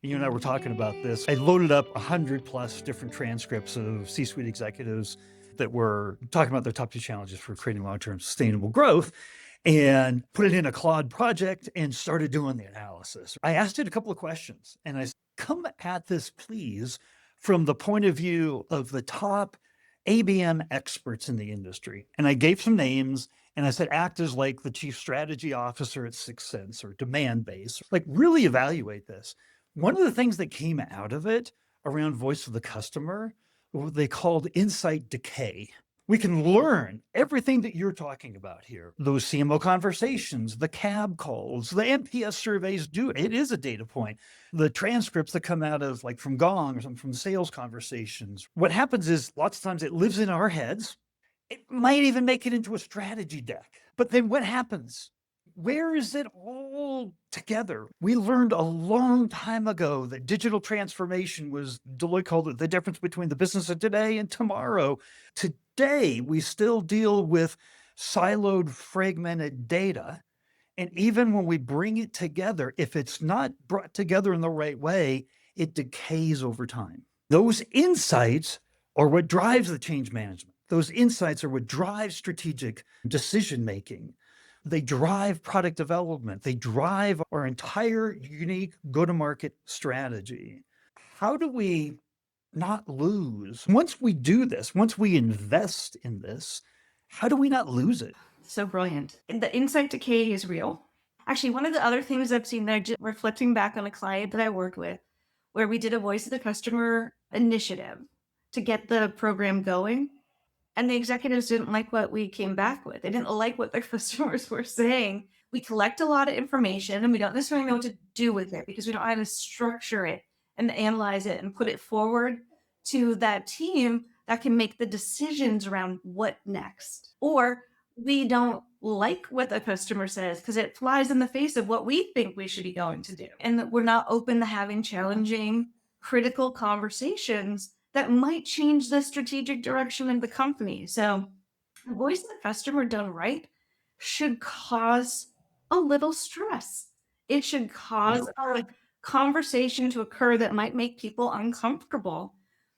You and I were talking about this. I loaded up 100 plus different transcripts of C-suite executives that were talking about their top two challenges for creating long-term sustainable growth and put it in a Claude project and started doing the analysis. I asked it a couple of questions and I said, come at this, please, from the point of view of the top ABM experts in the industry. And I gave some names and I said, act as like the chief strategy officer at Sixth Sense or Demand Base, like really evaluate this. One of the things that came out of it around voice of the customer, what they called insight decay. We can learn everything that you're talking about here. Those CMO conversations, the cab calls, the NPS surveys do it. It is a data point. The transcripts that come out of like from Gong or something from sales conversations. What happens is lots of times it lives in our heads. It might even make it into a strategy deck. But then what happens? Where is it all together? We learned a long time ago that digital transformation was, Deloitte called it the difference between the business of today and tomorrow. Today, we still deal with siloed, fragmented data. And even when we bring it together, if it's not brought together in the right way, it decays over time. Those insights are what drives the change management. Those insights are what drives strategic decision making. They drive product development. They drive our entire unique go-to-market strategy. How do we not lose? Once we do this, once we invest in this, how do we not lose it? So brilliant. And the insight decay is real. Actually, one of the other things I've seen there, just reflecting back on a client that I worked with, where we did a voice of the customer initiative to get the program going. And the executives didn't like what we came back with. They didn't like what their customers were saying. We collect a lot of information and we don't necessarily know what to do with it because we don't know how to structure it and analyze it and put it forward to that team that can make the decisions around what next. Or we don't like what the customer says because it flies in the face of what we think we should be going to do. And that we're not open to having challenging, critical conversations that might change the strategic direction of the company. So the voice of the customer done right should cause a little stress. It should cause a conversation to occur that might make people uncomfortable.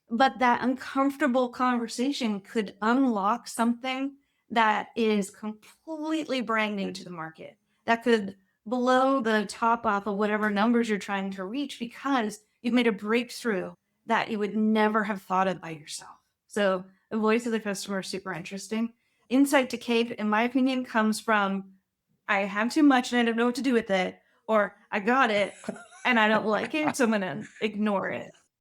But that uncomfortable conversation could unlock something that is completely brand new to the market, that could blow the top off of whatever numbers you're trying to reach because you've made a breakthrough that you would never have thought of by yourself. So the voice of the customer is super interesting. Insight decay, in my opinion, comes from I have too much and I don't know what to do with it, or I got it and I don't like it, so I'm going to ignore it.